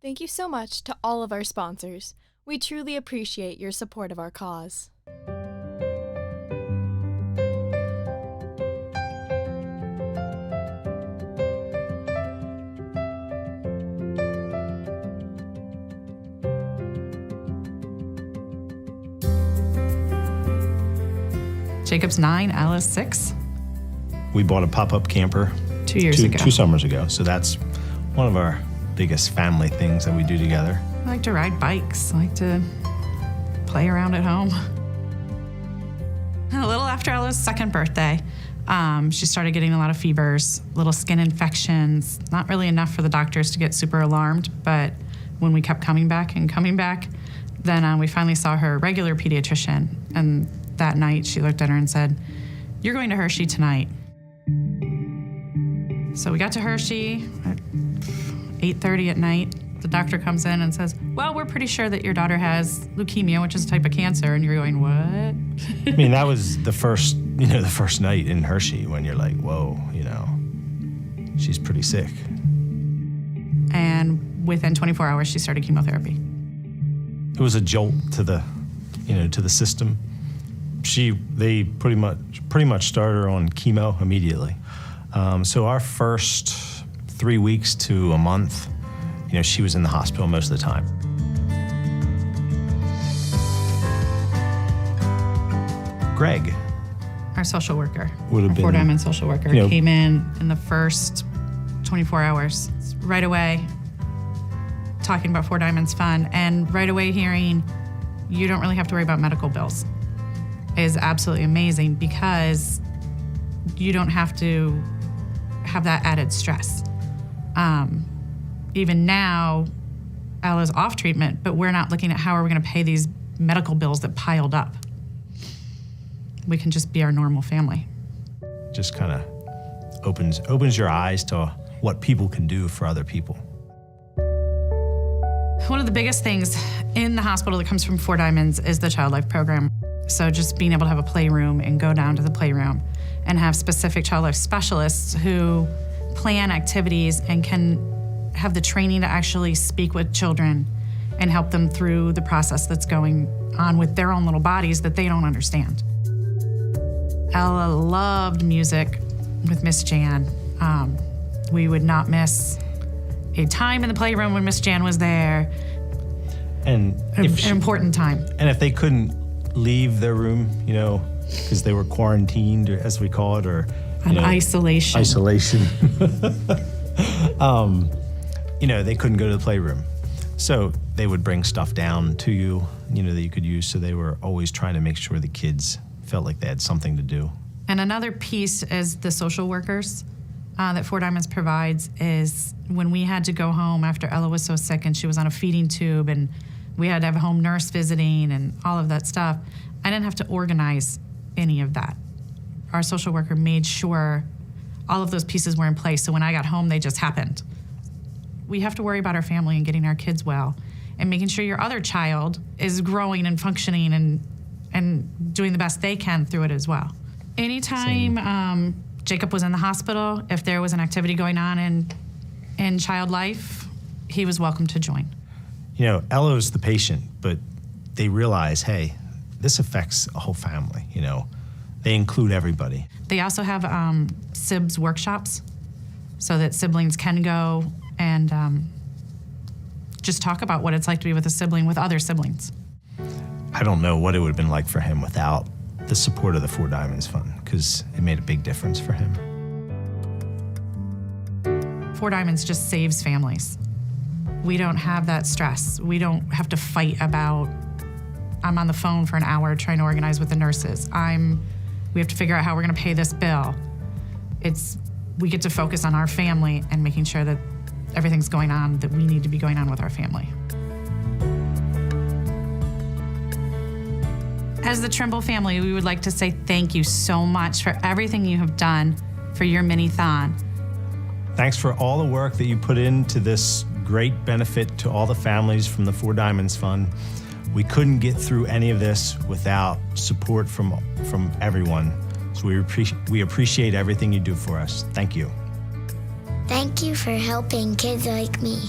Thank you so much to all of our sponsors. We truly appreciate your support of our cause. Jacob's 9, Ella's 6. We bought a pop-up camper 2 years ago. 2 summers ago. So that's one of our biggest family things that we do together. I like to ride bikes. I like to play around at home. A little after Ella's second birthday, she started getting a lot of fevers, little skin infections, not really enough for the doctors to get super alarmed, but when we kept coming back, then we finally saw her regular pediatrician, and that night she looked at her and said, "You're going to Hershey tonight." So we got to Hershey at 8:30 at night. The doctor comes in and says, "Well, we're pretty sure that your daughter has leukemia, which is a type of cancer." And you're going, "What?" I mean, that was the first night in Hershey when you're like, whoa, she's pretty sick. And within 24 hours, she started chemotherapy. It was a jolt to the system. They pretty much started her on chemo immediately. So our first 3 weeks to a month, she was in the hospital most of the time. Greg, our social worker, would have been Four Diamond social worker, came in the first 24 hours, right away talking about Four Diamonds Fund, and right away hearing, you don't really have to worry about medical bills, is absolutely amazing because you don't have to have that added stress. Even now, Ella's off treatment, but we're not looking at how are we going to pay these medical bills that piled up. We can just be our normal family. Just kind of opens your eyes to what people can do for other people. One of the biggest things in the hospital that comes from Four Diamonds is the Child Life program. So just being able to have a playroom and go down to the playroom and have specific child life specialists who plan activities and can have the training to actually speak with children and help them through the process that's going on with their own little bodies that they don't understand. Ella loved music with Miss Jan. We would not miss a time in the playroom when Miss Jan was there. And an important time. And if they couldn't leave their room, because they were quarantined, or as we call it, or isolation. They couldn't go to the playroom. So they would bring stuff down to you, that you could use. So they were always trying to make sure the kids felt like they had something to do. And another piece is the social workers that Four Diamonds provides is when we had to go home after Ella was so sick and she was on a feeding tube and we had to have a home nurse visiting and all of that stuff, I didn't have to organize any of that. Our social worker made sure all of those pieces were in place, so when I got home, they just happened. We have to worry about our family and getting our kids well and making sure your other child is growing and functioning and doing the best they can through it as well. Anytime Jacob was in the hospital, if there was an activity going on in child life, he was welcome to join. Ella's the patient, but they realize, hey, this affects a whole family, They include everybody. They also have SIBS workshops so that siblings can go and just talk about what it's like to be with a sibling with other siblings. I don't know what it would have been like for him without the support of the Four Diamonds Fund, because it made a big difference for him. Four Diamonds just saves families. We don't have that stress. We don't have to fight about, I'm on the phone for an hour trying to organize with the nurses. We have to figure out how we're gonna pay this bill. We get to focus on our family and making sure that everything's going on that we need to be going on with our family. As the Trimble family, we would like to say thank you so much for everything you have done for your mini-thon. Thanks for all the work that you put into this great benefit to all the families from the Four Diamonds Fund. We couldn't get through any of this without support from everyone. So we appreciate everything you do for us. Thank you. Thank you for helping kids like me.